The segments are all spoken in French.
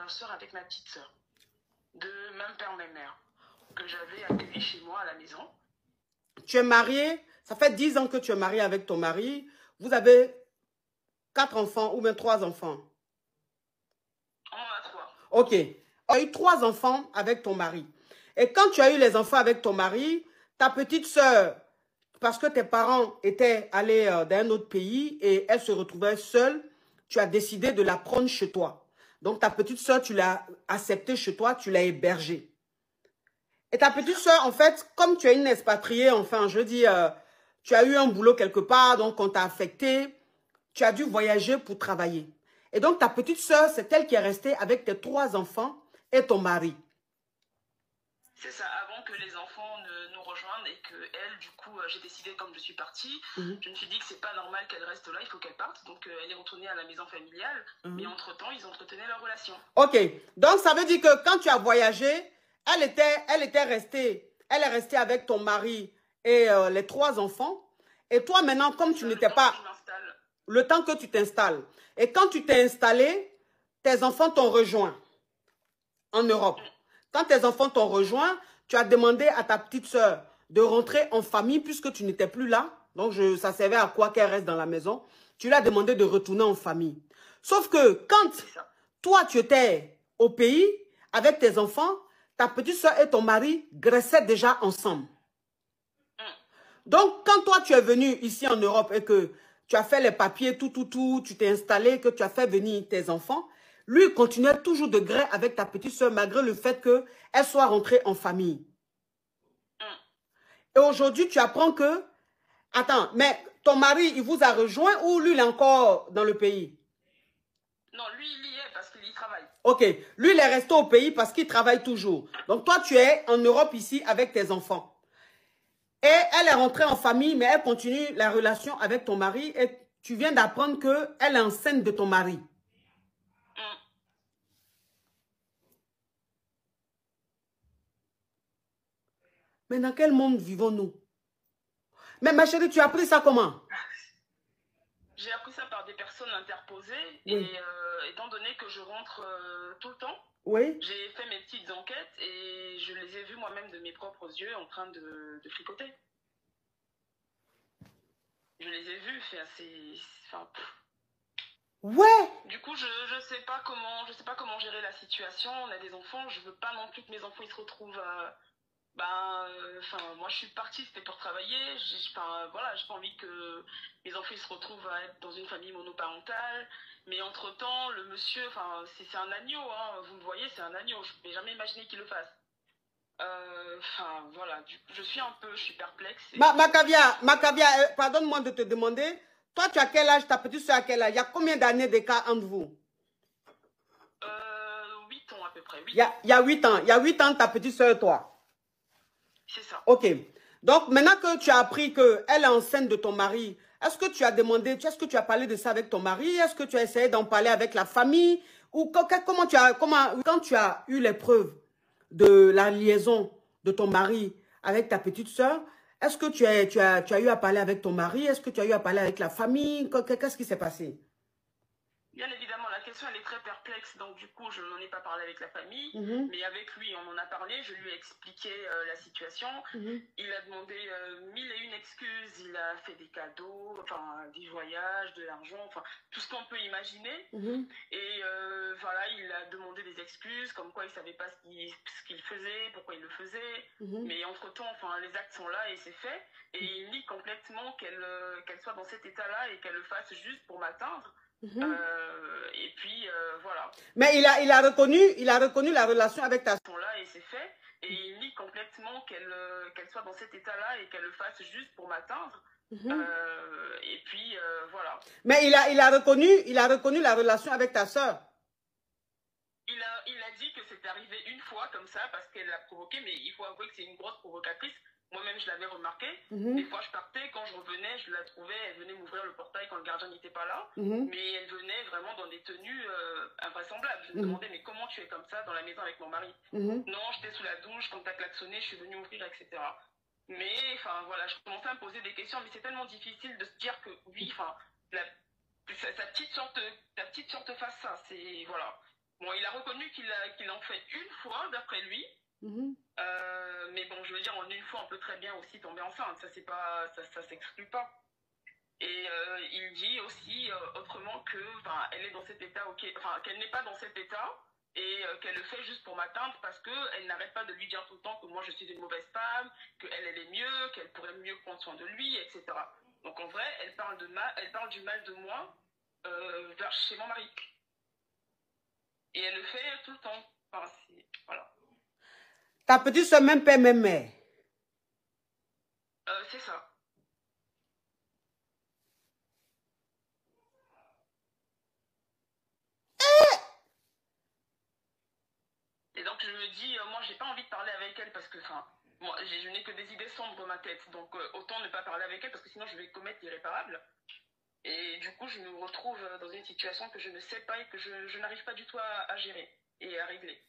soeur avec ma petite soeur, de même père, même mère, que j'avais accueilli chez moi à la maison. Tu es marié, ça fait 10 ans que tu es marié avec ton mari. Vous avez 4 enfants ou bien 3 enfants? On en a 3. Ok. Tu as eu 3 enfants avec ton mari. Et quand tu as eu les enfants avec ton mari, ta petite soeur, parce que tes parents étaient allés dans un autre pays et elle se retrouvait seule, tu as décidé de la prendre chez toi. Donc ta petite soeur, tu l'as acceptée chez toi, tu l'as hébergée. Et ta petite soeur, en fait, comme tu es une expatriée, enfin, je dis, tu as eu un boulot quelque part, donc on t'a affecté, tu as dû voyager pour travailler. Et donc ta petite soeur, c'est elle qui est restée avec tes 3 enfants et ton mari. C'est ça, avant que les enfants ne nous rejoignent et que elle, du coup, j'ai décidé, comme je suis partie, je me suis dit que c'est pas normal qu'elle reste là, il faut qu'elle parte. Donc, elle est retournée à la maison familiale. Mais entre-temps, ils entretenaient leur relation. Ok, donc ça veut dire que quand tu as voyagé, elle est restée avec ton mari et les 3 enfants. Et toi, maintenant, comme tu n'étais pas... Le temps que tu t'installes. Et quand tu t'es installé, tes enfants t'ont rejoint en Europe. Quand tes enfants t'ont rejoint, tu as demandé à ta petite soeur de rentrer en famille puisque tu n'étais plus là. Donc, ça servait à quoi qu'elle reste dans la maison. Tu lui as demandé de retourner en famille. Sauf que quand toi, tu étais au pays avec tes enfants, ta petite soeur et ton mari graissaient déjà ensemble. Donc, quand toi, tu es venu ici en Europe et que tu as fait les papiers, tu t'es installé, que tu as fait venir tes enfants, lui continuait toujours de gré avec ta petite soeur malgré le fait qu'elle soit rentrée en famille. Et aujourd'hui, tu apprends que... Attends, mais ton mari, il vous a rejoint ou lui, il est encore dans le pays? Non, lui, il y est parce qu'il y travaille. Ok, lui, il est resté au pays parce qu'il travaille toujours. Donc, toi, tu es en Europe ici avec tes enfants. Et elle est rentrée en famille, mais elle continue la relation avec ton mari et tu viens d'apprendre qu'elle est enceinte de ton mari. Mais dans quel monde vivons-nous? Mais ma chérie, tu as appris ça comment? J'ai appris ça par des personnes interposées. Oui. Et étant donné que je rentre tout le temps, oui, j'ai fait mes petites enquêtes et je les ai vues moi-même de mes propres yeux en train de fricoter. Je les ai vus, c'est assez... Enfin, ouais. du coup, je sais pas comment gérer la situation. On a des enfants, je veux pas non plus que mes enfants ils se retrouvent moi je suis partie, c'était pour travailler. Voilà, j'ai pas envie que mes enfants ils se retrouvent à être dans une famille monoparentale. Mais entre-temps, le monsieur, c'est un agneau, hein, vous le voyez, c'est un agneau. Je n'ai jamais imaginé qu'il le fasse. Voilà, je suis perplexe. Macavia, pardonne-moi de te demander, toi tu as quel âge, ta petite soeur a quel âge? Il y a combien d'années d'écart entre vous? 8 ans à peu près. Il y a 8 ans. Il y a 8 ans, ta petite soeur et toi. C'est ça. Ok. Donc, maintenant que tu as appris qu'elle est enceinte de ton mari, est-ce que tu as demandé, est-ce que tu as parlé de ça avec ton mari? Est-ce que tu as essayé d'en parler avec la famille? Ou quand tu as eu les preuves de la liaison de ton mari avec ta petite soeur, est-ce que tu as eu à parler avec ton mari? Est-ce que tu as eu à parler avec la famille? Qu'est-ce qui s'est passé? Bien évidemment, la question elle est très perplexe, donc du coup je n'en ai pas parlé avec la famille, mais avec lui on en a parlé, je lui ai expliqué la situation, il a demandé 1001 excuses, il a fait des cadeaux, des voyages, de l'argent, tout ce qu'on peut imaginer, et voilà, il a demandé des excuses, comme quoi il ne savait pas ce qu'il faisait, pourquoi il le faisait, mais entre-temps, les actes sont là et c'est fait, et il nie complètement qu'elle soit dans cet état-là et qu'elle le fasse juste pour m'atteindre. Et puis voilà. Mais il a reconnu la relation avec ta soeur. Là et c'est fait. Et il nie complètement qu'elle soit dans cet état-là et qu'elle le fasse juste pour m'atteindre. Et puis voilà. Mais il a reconnu la relation avec ta soeur. Il a dit que c'était arrivé une fois comme ça parce qu'elle l'a provoqué, mais il faut avouer que c'est une grosse provocatrice. Moi-même, je l'avais remarqué. Des fois, je partais, quand je revenais, je la trouvais, elle venait m'ouvrir le portail quand le gardien n'était pas là. Mais elle venait vraiment dans des tenues invraisemblables. Je me demandais, mais comment tu es comme ça dans la maison avec mon mari? Non, j'étais sous la douche, quand t'as klaxonné, je suis venue ouvrir, etc. Mais, voilà, je commençais à me poser des questions, mais c'est tellement difficile de se dire que, oui, ta petite soeur te fasse ça, c'est, voilà. Bon, il a reconnu qu'il en fait une fois, d'après lui. Mais bon, je veux dire, en une fois, on peut très bien aussi tomber enceinte. Ça s'exclut pas. Et il dit aussi autrement que, elle est dans cet état, qu'elle n'est pas dans cet état et qu'elle le fait juste pour m'atteindre parce qu'elle n'arrête pas de lui dire tout le temps que moi je suis une mauvaise femme, qu'elle est mieux, qu'elle pourrait mieux prendre soin de lui, etc. Donc en vrai, elle parle du mal de moi chez mon mari. Et elle le fait tout le temps. Voilà. Ta petite soeur, même père, même mère. C'est ça. Et donc je me dis, moi j'ai pas envie de parler avec elle parce que, moi je n'ai que des idées sombres dans ma tête. Donc autant ne pas parler avec elle parce que sinon je vais commettre l'irréparable. Et du coup je me retrouve dans une situation que je ne sais pas et que je n'arrive pas du tout à gérer et à régler.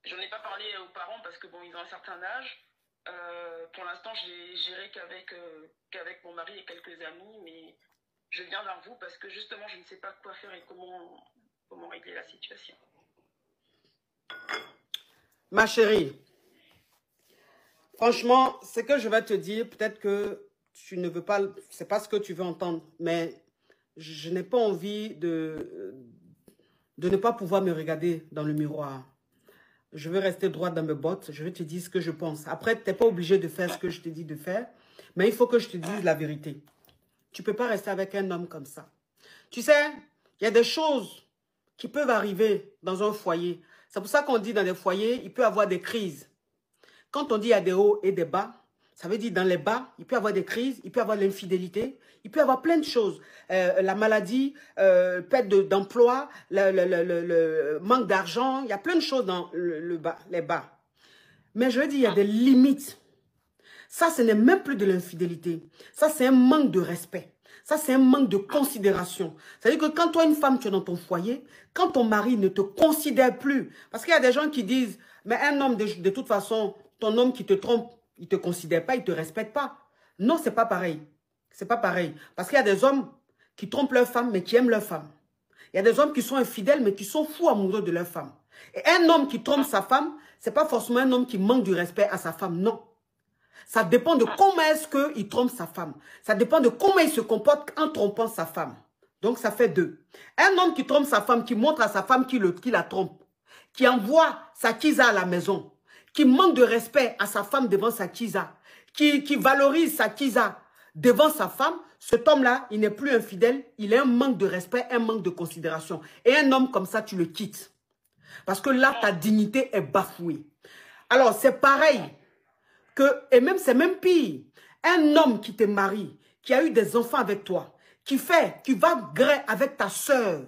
J'en ai pas parlé aux parents parce que bon, ils ont un certain âge. Pour l'instant, j'ai géré qu'avec mon mari et quelques amis, mais je viens vers vous parce que justement, je ne sais pas quoi faire et comment régler la situation. Ma chérie, franchement, ce que je vais te dire, peut-être que tu ne veux pas, c'est pas ce que tu veux entendre, mais je n'ai pas envie de ne pas pouvoir me regarder dans le miroir. Je veux rester droite dans mes bottes. Je vais te dire ce que je pense. Après, tu n'es pas obligé de faire ce que je te dis de faire. Mais il faut que je te dise la vérité. Tu ne peux pas rester avec un homme comme ça. Tu sais, il y a des choses qui peuvent arriver dans un foyer. C'est pour ça qu'on dit dans des foyers, il peut y avoir des crises. Quand on dit il y a des hauts et des bas, ça veut dire dans les bas, il peut y avoir des crises, il peut y avoir l'infidélité, il peut y avoir plein de choses. La maladie, perte d'emploi, le manque d'argent, il y a plein de choses dans les bas. Mais je veux dire, il y a des limites. Ça, ce n'est même plus de l'infidélité. Ça, c'est un manque de respect. Ça, c'est un manque de considération. C'est-à-dire que quand toi, une femme, tu es dans ton foyer, quand ton mari ne te considère plus, parce qu'il y a des gens qui disent, mais un homme, de toute façon, ton homme qui te trompe, il ne te considère pas, il ne te respecte pas. Non, ce n'est pas pareil. Ce n'est pas pareil. Parce qu'il y a des hommes qui trompent leur femme, mais qui aiment leur femme. Il y a des hommes qui sont infidèles, mais qui sont fous amoureux de leur femme. Et un homme qui trompe sa femme, ce n'est pas forcément un homme qui manque du respect à sa femme, non. Ça dépend de comment est-ce qu'il trompe sa femme. Ça dépend de comment il se comporte en trompant sa femme. Donc, ça fait deux. Un homme qui trompe sa femme, qui montre à sa femme qu'il la trompe, qui envoie sa kisa à la maison, qui manque de respect à sa femme devant sa kisa, qui valorise sa kisa devant sa femme, cet homme-là, il n'est plus infidèle, il a un manque de respect, un manque de considération. Et un homme comme ça, tu le quittes. Parce que là, ta dignité est bafouée. Alors, c'est pareil. Et même, c'est même pire. Un homme qui te marie, qui a eu des enfants avec toi, qui va gré avec ta soeur,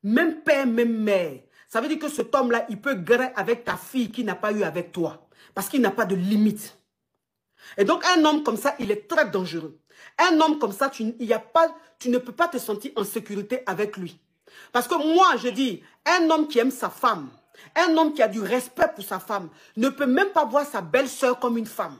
même père, même mère. Ça veut dire que cet homme-là, il peut gré avec ta fille qui n'a pas eu avec toi. Parce qu'il n'a pas de limite. Et donc, un homme comme ça, il est très dangereux. Un homme comme ça, tu ne peux pas te sentir en sécurité avec lui. Parce que moi, je dis, un homme qui aime sa femme, un homme qui a du respect pour sa femme, ne peut même pas voir sa belle-sœur comme une femme.